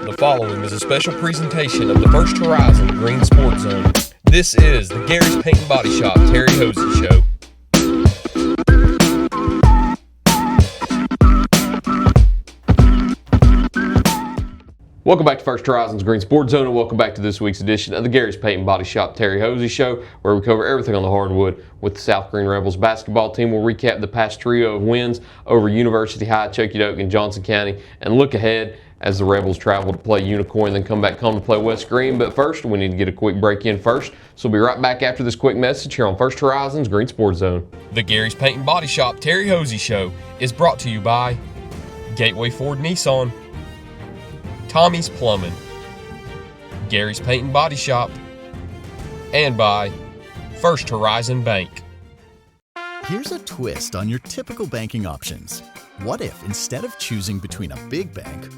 The following is a special presentation of the First Horizon Green Sports Zone. This is the Gary's Paint and Body Shop Terry Hoese Show. Welcome back to First Horizon's Green Sports Zone, and welcome back to this week's edition of the Gary's Paint and Body Shop Terry Hoese Show, where we cover everything on the hardwood with the South Greene Rebels basketball team. We'll recap the past trio of wins over University High, Chokeedoke, and Johnson County, and look ahead as the Rebels travel to play Unicorn, then come back home to play West Greene. But first, we need to get a quick break in first, so we'll be right back after this quick message here on First Horizon's Green Sports Zone. The Gary's Paint and Body Shop Terry Hoese Show is brought to you by Gateway Ford Nissan, Tommy's Plumbing, Gary's Paint and Body Shop, and by First Horizon Bank. Here's a twist on your typical banking options. What if instead of choosing between a big bank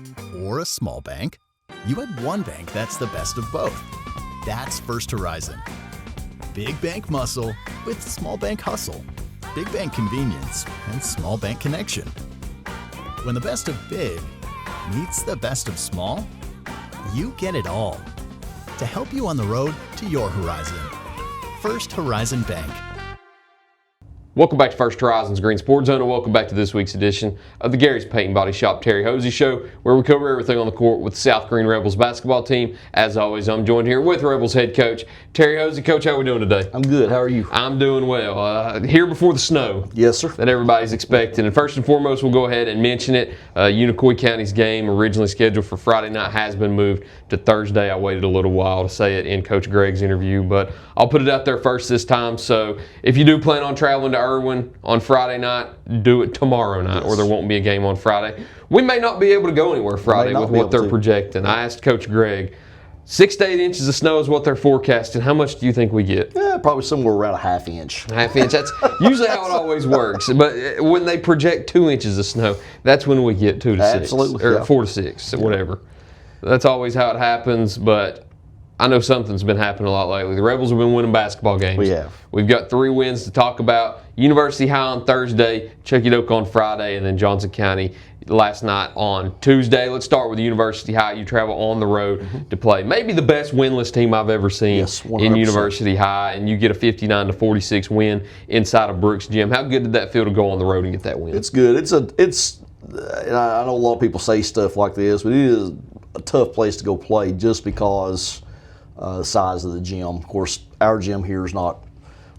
or a small bank, you had one bank that's the best of both? That's First Horizon. Big bank muscle with small bank hustle. Big bank convenience and small bank connection. When the best of big meets the best of small, you get it all. To help you on the road to your horizon. First Horizon Bank. Welcome back to First Horizon's Green Sports Zone, and welcome back to this week's edition of the Gary's Paint and Body Shop Terry Hoese Show, where we cover everything on the court with the South Greene Rebels basketball team. As always, I'm joined here with Rebels head coach Terry Hoese. Coach, how are we doing today? I'm good. How are you? I'm doing well. Here before the snow. Yes, sir. That everybody's expecting. And first and foremost, we'll go ahead and mention it. Unicoi County's game, originally scheduled for Friday night, has been moved to Thursday. I waited a little while to say it in Coach Gregg's interview, but I'll put it out there first this time. So if you do plan on traveling to Irwin on Friday night, do it tomorrow night, or there won't be a game on Friday. We may not be able to go anywhere Friday with what they're projecting. I asked Coach Gregg, 6 to 8 inches of snow is what they're forecasting. How much do you think we get? Yeah, probably somewhere around a half inch. A half inch. That's usually how it always works. But when they project 2 inches of snow, that's when we get 2 to 6. Absolutely. Or yeah. 4 to 6, whatever. That's always how it happens, but I know something's been happening a lot lately. The Rebels have been winning basketball games. We have. We've got 3 wins to talk about. University High on Thursday, Chokeedoke on Friday, and then Johnson County last night on Tuesday. Let's start with University High. You travel on the road to play maybe the best winless team I've ever seen. Yes, in University High, and you get a 59-46 win inside of Brooks Gym. How good did that feel to go on the road and get that win? It's good. And I know a lot of people say stuff like this, but it is a tough place to go play just because the size of the gym. Of course, our gym here is not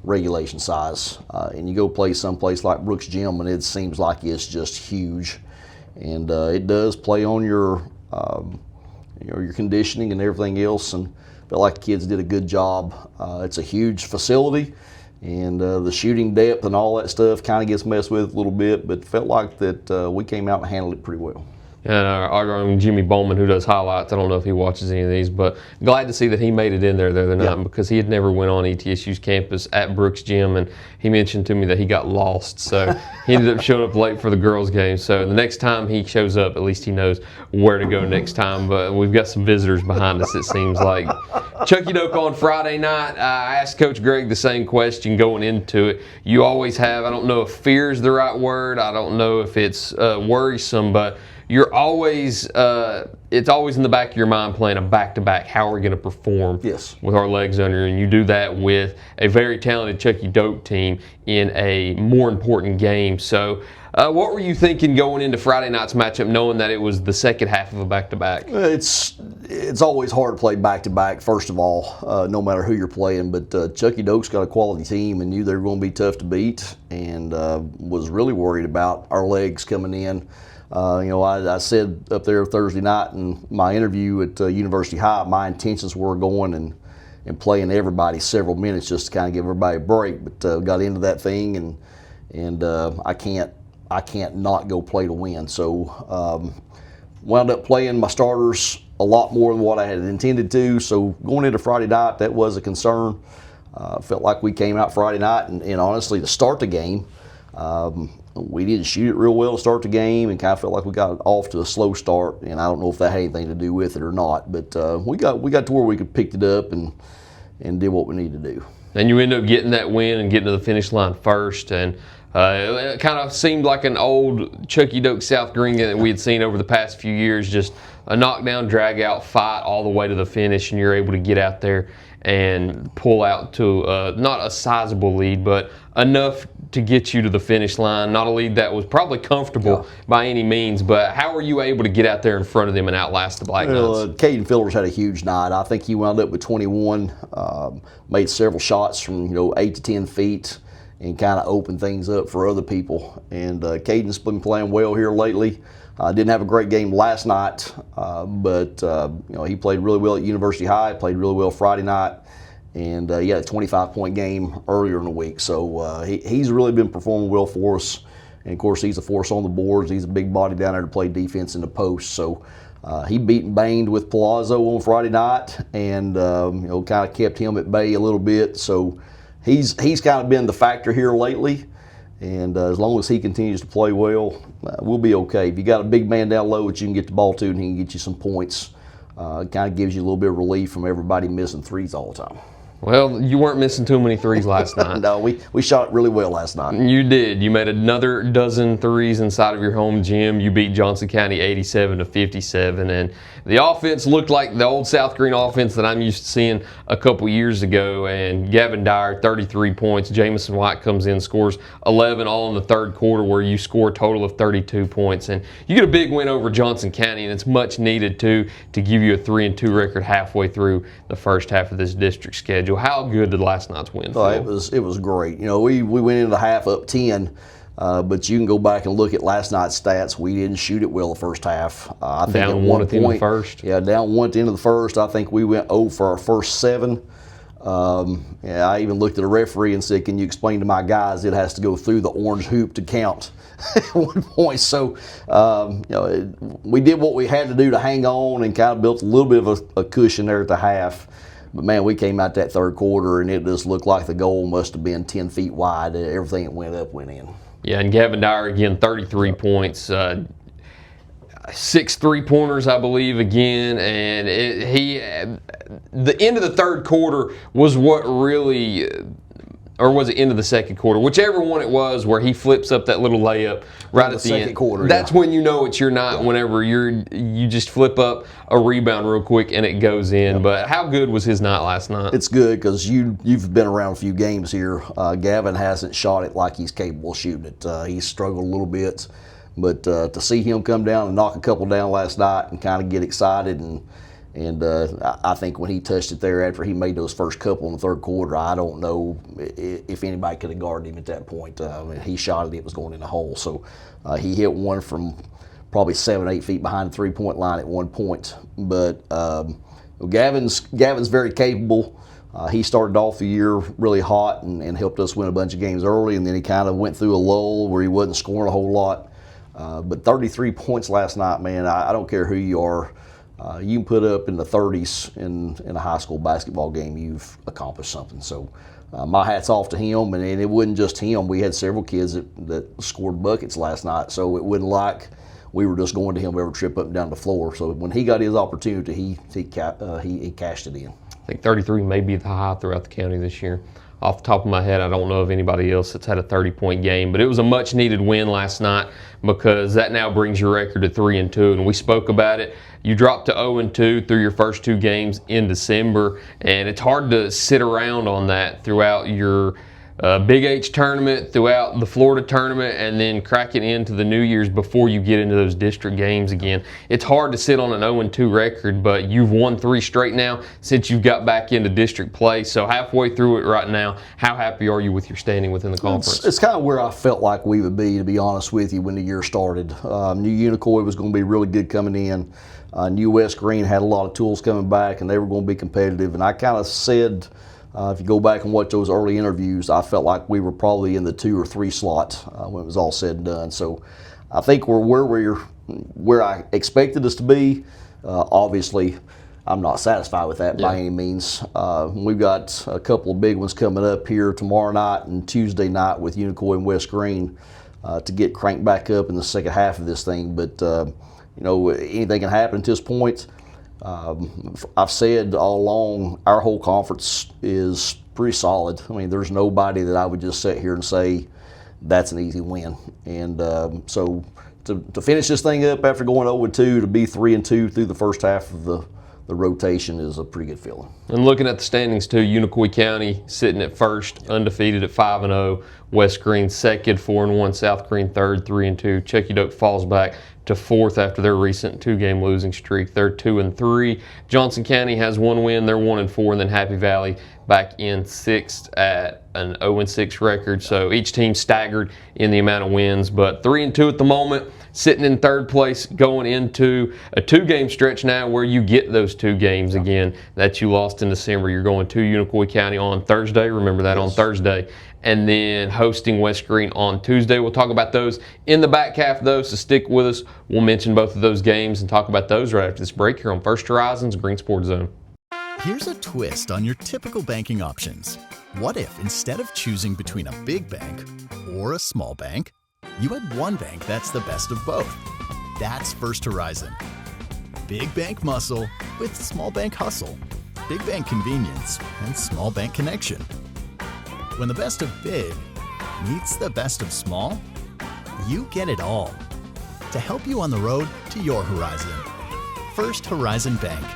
regulation size, and you go play someplace like Brooks Gym, and it seems like it's just huge, and it does play on your conditioning and everything else. And I felt like the kids did a good job. It's a huge facility, and the shooting depth and all that stuff kind of gets messed with a little bit, but felt like that we came out and handled it pretty well. And our own Jimmy Bowman, who does highlights, I don't know if he watches any of these, but glad to see that he made it in there the other night, because he had never went on ETSU's campus at Brooks Gym, and he mentioned to me that he got lost, so he ended up showing up late for the girls' game. So the next time he shows up, at least he knows where to go next time. But we've got some visitors behind us, it seems like. Chokeedoke on Friday night. I asked Coach Gregg the same question going into it. You always have, I don't know if fear is the right word, I don't know if it's worrisome, but you're always, it's always in the back of your mind playing a back-to-back. How are we going to perform with our legs under? And you do that with a very talented Chokeedoke team in a more important game. So what were you thinking going into Friday night's matchup, knowing that it was the second half of a back-to-back? It's always hard to play back-to-back, first of all, no matter who you're playing. But Chokeedoke's got a quality team and knew they were going to be tough to beat, and was really worried about our legs coming in. I said up there Thursday night in my interview at University High, my intentions were going and playing everybody several minutes just to kind of give everybody a break. But got into that thing, and I can't not go play to win. So wound up playing my starters a lot more than what I had intended to. So going into Friday night, that was a concern. Felt like we came out Friday night, and honestly, to start the game, we didn't shoot it real well to start the game, and kind of felt like we got off to a slow start. And I don't know if that had anything to do with it or not, but we got to where we could pick it up and did what we needed to do. And you end up getting that win and getting to the finish line first, and it kind of seemed like an old Chokeedoke South Greene that we had seen over the past few years, just a knockdown, drag-out fight all the way to the finish, and you're able to get out there and pull out to not a sizable lead, but enough to get you to the finish line. Not a lead that was probably comfortable by any means, but how were you able to get out there in front of them and outlast the Black Knights? Caden Fillers had a huge night. I think he wound up with 21, made several shots from 8 to 10 feet, and kind of opened things up for other people. And Caden's been playing well here lately. Didn't have a great game last night, but he played really well at University High, played really well Friday night, and he had a 25-point game earlier in the week. So he's really been performing well for us. And, of course, he's a force on the boards. He's a big body down there to play defense in the post. So he beat and banged with Palazzo on Friday night and, kind of kept him at bay a little bit. So he's kind of been the factor here lately. And as long as he continues to play well, we'll be okay. If you got a big man down low that you can get the ball to and he can get you some points, it kind of gives you a little bit of relief from everybody missing threes all the time. Well, you weren't missing too many threes last night. No, we shot it really well last night. You did. You made another dozen threes inside of your home gym. You beat Johnson County 87-57, and the offense looked like the old South Greene offense that I'm used to seeing a couple years ago. And Gavin Dyer, 33 points. Jamison White comes in, scores 11, all in the third quarter, where you score a total of 32 points. And you get a big win over Johnson County, and it's much needed to give you a 3-2 record halfway through the first half of this district schedule. How good did last night's win feel? It was great. We went into the half up 10, but you can go back and look at last night's stats. We didn't shoot it well the first half. I think down one at the end of the first. Yeah, down one at the end of the first. I think we went 0 for our first 7. I even looked at the referee and said, "Can you explain to my guys it has to go through the orange hoop to count?" At one point. So, we did what we had to do to hang on and kind of built a little bit of a cushion there at the half. But, man, we came out that third quarter, and it just looked like the goal must have been 10 feet wide. Everything that went up went in. Yeah, and Gavin Dyer, again, 33 points. 6 3-pointers, I believe, again. And the end of the third quarter was what really... or was it into the second quarter? Whichever one it was, where he flips up that little layup right at the end. Quarter, that's when you know it's your night. Whenever you just flip up a rebound real quick and it goes in. But how good was his night last night? It's good because you've been around a few games here. Gavin hasn't shot it like he's capable of shooting it. He's struggled a little bit, but to see him come down and knock a couple down last night and kind of get excited and I think when he touched it there after he made those first couple in the third quarter, I don't know if anybody could have guarded him at that point. He shot it was going in the hole. So he hit one from probably 7-8 feet behind the three-point line at one point. But Gavin's very capable. He started off the year really hot and helped us win a bunch of games early, and then he kind of went through a lull where he wasn't scoring a whole lot. But 33 points last night, man, I don't care who you are. You can put up in the 30s in a high school basketball game, you've accomplished something. So my hat's off to him, and it wasn't just him. We had several kids that scored buckets last night, so it wasn't like we were just going to him every trip up and down the floor. So when he got his opportunity, he cashed it in. I think 33 may be the high throughout the county this year. Off the top of my head, I don't know of anybody else that's had a 30-point game, but it was a much-needed win last night because that now brings your record to 3-2, and we spoke about it. You dropped to 0-2 through your first 2 games in December, and it's hard to sit around on that throughout your Big H tournament, throughout the Florida tournament, and then cracking into the New Year's before you get into those district games again. It's hard to sit on an 0-2 record, but you've won 3 straight now since you've got back into district play. So halfway through it right now, how happy are you with your standing within the conference? It's kind of where I felt like we would be, to be honest with you, when the year started. New Unicoi was going to be really good coming in. New West Greene had a lot of tools coming back, and they were going to be competitive. And I kind of said, if you go back and watch those early interviews, I felt like we were probably in the 2 or 3 slot when it was all said and done. So I think we're where I expected us to be. Obviously, I'm not satisfied with that by any means. We've got a couple of big ones coming up here tomorrow night and Tuesday night with Unicoi and West Greene to get cranked back up in the second half of this thing. But anything can happen at this point. I've said all along, our whole conference is pretty solid. I mean, there's nobody that I would just sit here and say that's an easy win. And so, to finish this thing up after going 0-2, to be 3-2 through the first half of the rotation is a pretty good feeling. And looking at the standings too, Unicoi County sitting at first, undefeated at 5-0. West Greene second, 4-1. South Greene third, 3-2. Chucky Doak falls back to fourth after their recent 2-game losing streak. They're 2-3. Johnson County has 1 win. They're 1-4. And then Happy Valley back in sixth at an 0-6 record. So each team staggered in the amount of wins, but 3-2 at the moment, sitting in third place, going into a 2-game stretch now where you get those 2 games again that you lost in December. You're going to Unicoi County on Thursday. Remember that, on Thursday. And then hosting West Greene on Tuesday. We'll talk about those in the back half, though, so stick with us. We'll mention both of those games and talk about those right after this break here on First Horizons Green Sports Zone. Here's a twist on your typical banking options. What if instead of choosing between a big bank or a small bank, you had one bank that's the best of both? That's First Horizon. Big bank muscle with small bank hustle. Big bank convenience and small bank connection. When the best of big meets the best of small, you get it all. To help you on the road to your horizon. First Horizon Bank.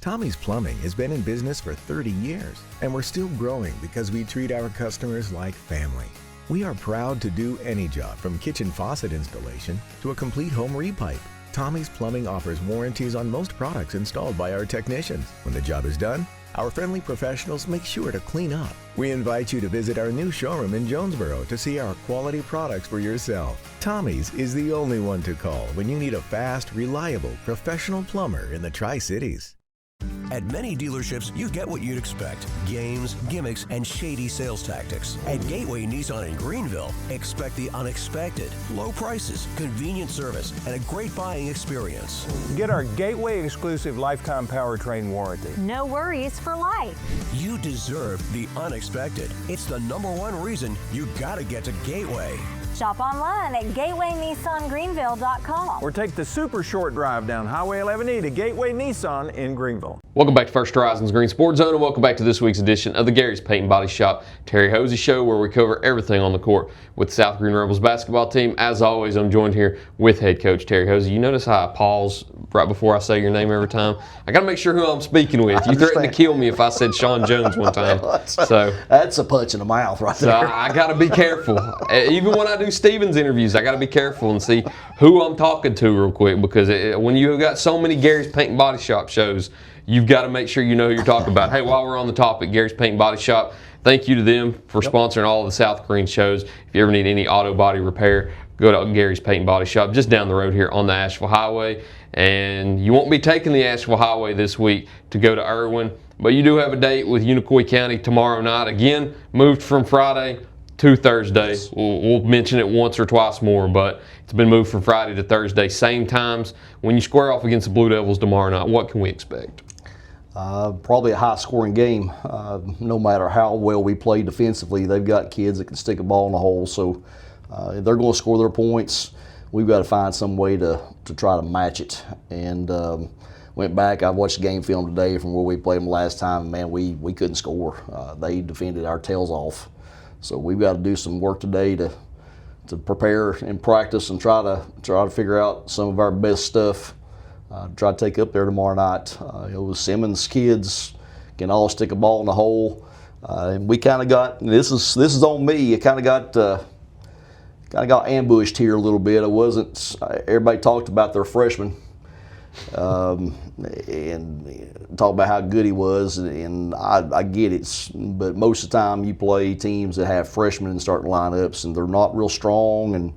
Tommy's Plumbing has been in business for 30 years, and we're still growing because we treat our customers like family. We are proud to do any job from kitchen faucet installation to a complete home repipe. Tommy's Plumbing offers warranties on most products installed by our technicians. When the job is done, our friendly professionals make sure to clean up. We invite you to visit our new showroom in Jonesboro to see our quality products for yourself. Tommy's is the only one to call when you need a fast, reliable, professional plumber in the Tri-Cities. At many dealerships, you get what you'd expect. Games, gimmicks, and shady sales tactics. At Gateway Nissan in Greenville, expect the unexpected. Low prices, convenient service, and a great buying experience. Get our Gateway exclusive lifetime powertrain warranty. No worries for life. You deserve the unexpected. It's the #1 reason you gotta get to Gateway. Shop online at GatewayNissanGreenville.com. Or take the super short drive down Highway 11E to Gateway Nissan in Greenville. Welcome back to First Horizons Green Sports Zone, and welcome back to this week's edition of the Gary's Paint and Body Shop Terry Hoese Show, where we cover everything on the court with the South Greene Rebels basketball team. As always, I'm joined here with head coach Terry Hoese. You notice how I pause right before I say your name every time? I got to make sure who I'm speaking with. You threatened to kill me if I said Sean Jones one time. So that's a punch in the mouth right there. So I got to be careful. Even when I do Stevens interviews, I got to be careful and see who I'm talking to real quick, because when you've got so many Gary's Paint and Body Shop shows, you've got to make sure you know who you're talking about. Hey, while we're on the topic, Gary's Paint and Body Shop, thank you to them for sponsoring all of the South Greene shows. If you ever need any auto body repair, go to Gary's Paint and Body Shop just down the road here on the Asheville Highway. And you won't be taking the Asheville Highway this week to go to Irwin, but you do have a date with Unicoi County tomorrow night. Again, moved from Friday to Thursday. We'll mention it once or twice more, but it's been moved from Friday to Thursday, same times. When you square off against the Blue Devils tomorrow night, what can we expect? Probably a high-scoring game. No matter how well we play defensively, they've got kids that can stick a ball in the hole, so they're going to score their points. We've got to find some way to try to match it. And went back, I watched the game film today from where we played them last time. Man, we couldn't score. They defended our tails off. So we've got to do some work today to prepare and practice and try to figure out some of our best stuff. Try to take up there tomorrow night. The Simmons kids can all stick a ball in the hole. And we kind of got, this is on me, it kind of got kind of got ambushed here a little bit. Everybody talked about their freshman and talk about how good he was, and I get it. But most of the time, you play teams that have freshmen in starting lineups, and they're not real strong, and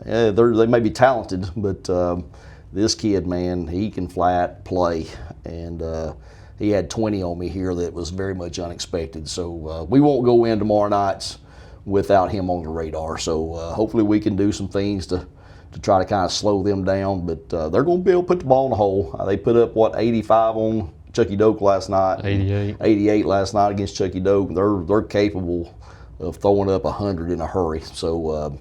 they may be talented, but this kid, man, he can flat play, and he had 20 on me here that was very much unexpected. So we won't go in tomorrow night without him on the radar. So hopefully we can do some things to try to kind of slow them down. But they're going to be able to put the ball in the hole. They put up, 85 on Chucky Doak last night? 88. 88 last night against Chucky Doak. They're capable of throwing up 100 in a hurry. So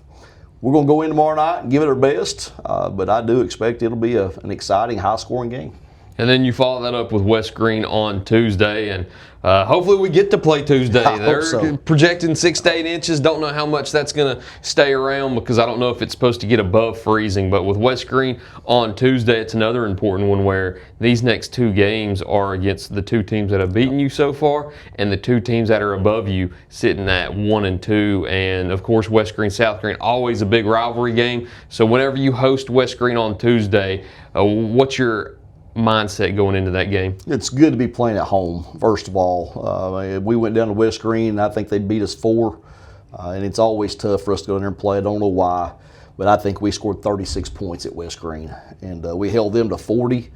we're going to go in tomorrow night and give it our best. But I do expect it'll be an exciting, high-scoring game. And then you follow that up with West Greene on Tuesday, and hopefully we get to play Tuesday. They're projecting 6 to 8 inches. Don't know how much that's going to stay around because I don't know if it's supposed to get above freezing. But with West Greene on Tuesday, it's another important one where these next 2 games are against the 2 teams that have beaten you so far and the 2 teams that are above you sitting at 1 and 2. And, of course, West Greene, South Greene, always a big rivalry game. So whenever you host West Greene on Tuesday, what's your mindset going into that game? It's good to be playing at home, first of all. We went down to West Greene, and I think they beat us 4. And it's always tough for us to go in there and play. I don't know why, but I think we scored 36 points at West Greene. And we held them to 40.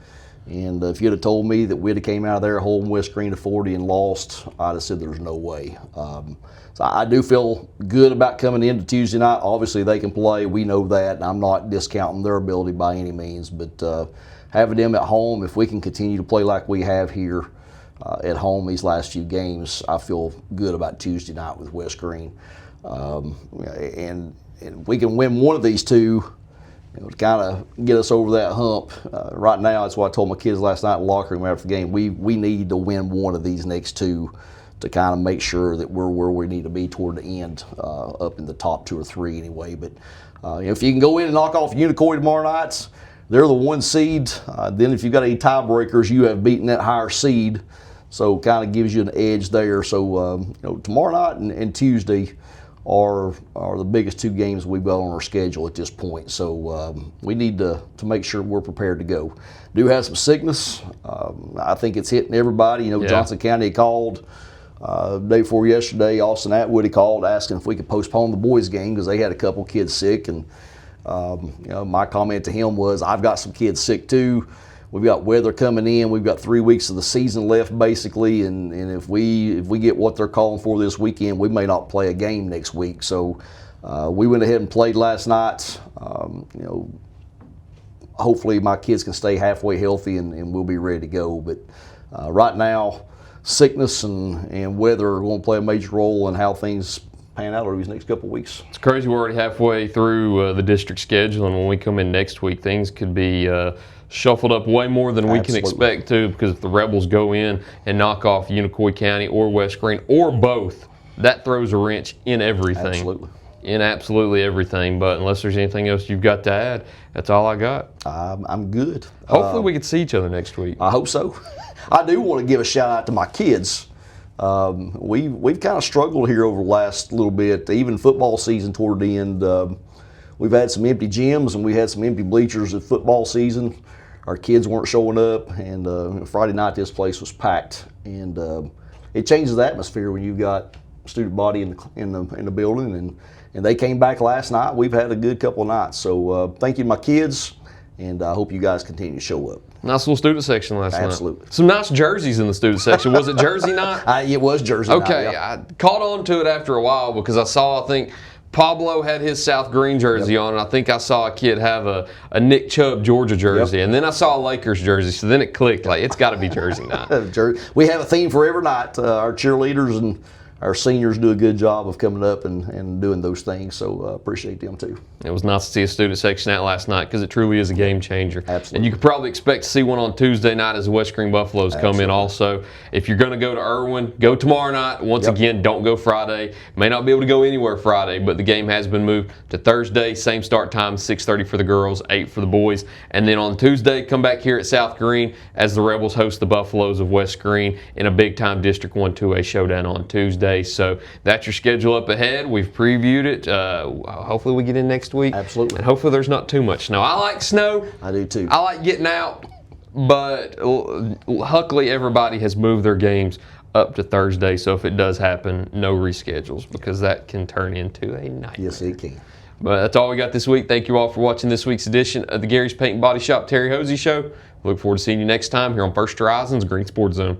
And if you'd have told me that we'd have came out of there holding West Greene to 40 and lost, I'd have said there's no way. So I do feel good about coming into Tuesday night. Obviously, they can play. We know that, and I'm not discounting their ability by any means. But having them at home, if we can continue to play like we have here at home these last few games, I feel good about Tuesday night with West Greene. And we can win one of these 2, to kind of get us over that hump. Right now, that's what I told my kids last night in the locker room after the game. We need to win one of these next 2 to kind of make sure that we're where we need to be toward the end, up in the top 2 or 3 anyway. But if you can go in and knock off Unicoi tomorrow night, they're the 1 seed. Then if you've got any tiebreakers, you have beaten that higher seed. So kind of gives you an edge there. So tomorrow night and Tuesday are the biggest 2 games we've got on our schedule at this point. So we need to make sure we're prepared to go. Do have some sickness. I think it's hitting everybody. Johnson County called day before yesterday. Austin Atwood called asking if we could postpone the boys' game because they had a couple kids sick. And my comment to him was, I've got some kids sick too. We've got weather coming in. We've got 3 weeks of the season left, basically, and if we get what they're calling for this weekend, we may not play a game next week. So we went ahead and played last night. Hopefully my kids can stay halfway healthy and we'll be ready to go. But right now, sickness and weather are going to play a major role in how things pan out over these next couple of weeks. It's crazy we're already halfway through the district schedule, and when we come in next week, things could be shuffled up way more than we can expect to, because if the Rebels go in and knock off Unicoi County or West Greene or both, that throws a wrench in everything. Absolutely. In absolutely everything. But unless there's anything else you've got to add, that's all I got. I'm good. Hopefully we can see each other next week. I hope so. I do want to give a shout out to my kids. We've kind of struggled here over the last little bit, even football season toward the end. We've had some empty gyms and we had some empty bleachers at football season. Our kids weren't showing up, and Friday night this place was packed. And it changes the atmosphere when you've got student body in the building, and they came back last night. We've had a good couple of nights. So thank you to my kids, and I hope you guys continue to show up. Nice little student section last night. Absolutely. Some nice jerseys in the student section. Was it jersey night? It was jersey night. Okay, Yeah. I caught on to it after a while because I think Pablo had his South Greene jersey on, and I think I saw a kid have a Nick Chubb Georgia jersey, and then I saw a Lakers jersey, so then it clicked, like, it's got to be jersey night. We have a theme for every night. Our cheerleaders and our seniors do a good job of coming up and doing those things, so appreciate them too. It was nice to see a student section out last night because it truly is a game changer. Absolutely. And you could probably expect to see one on Tuesday night as the West Greene Buffaloes come in also. If you're going to go to Irwin, go tomorrow night. Once again, don't go Friday. May not be able to go anywhere Friday, but the game has been moved to Thursday. Same start time, 6:30 for the girls, 8 for the boys. And then on Tuesday, come back here at South Greene as the Rebels host the Buffaloes of West Greene in a big-time District 1 2A showdown on Tuesday. Thursday. So that's your schedule up ahead. We've previewed it. Hopefully we get in next week. Absolutely. And hopefully there's not too much snow. I like snow. I do too. I like getting out, but luckily everybody has moved their games up to Thursday. So if it does happen, no reschedules, because that can turn into a nightmare. Yes, it can. But that's all we got this week. Thank you all for watching this week's edition of the Gary's Paint and Body Shop Terry Hoese Show. We look forward to seeing you next time here on First Horizon's Green Sports Zone.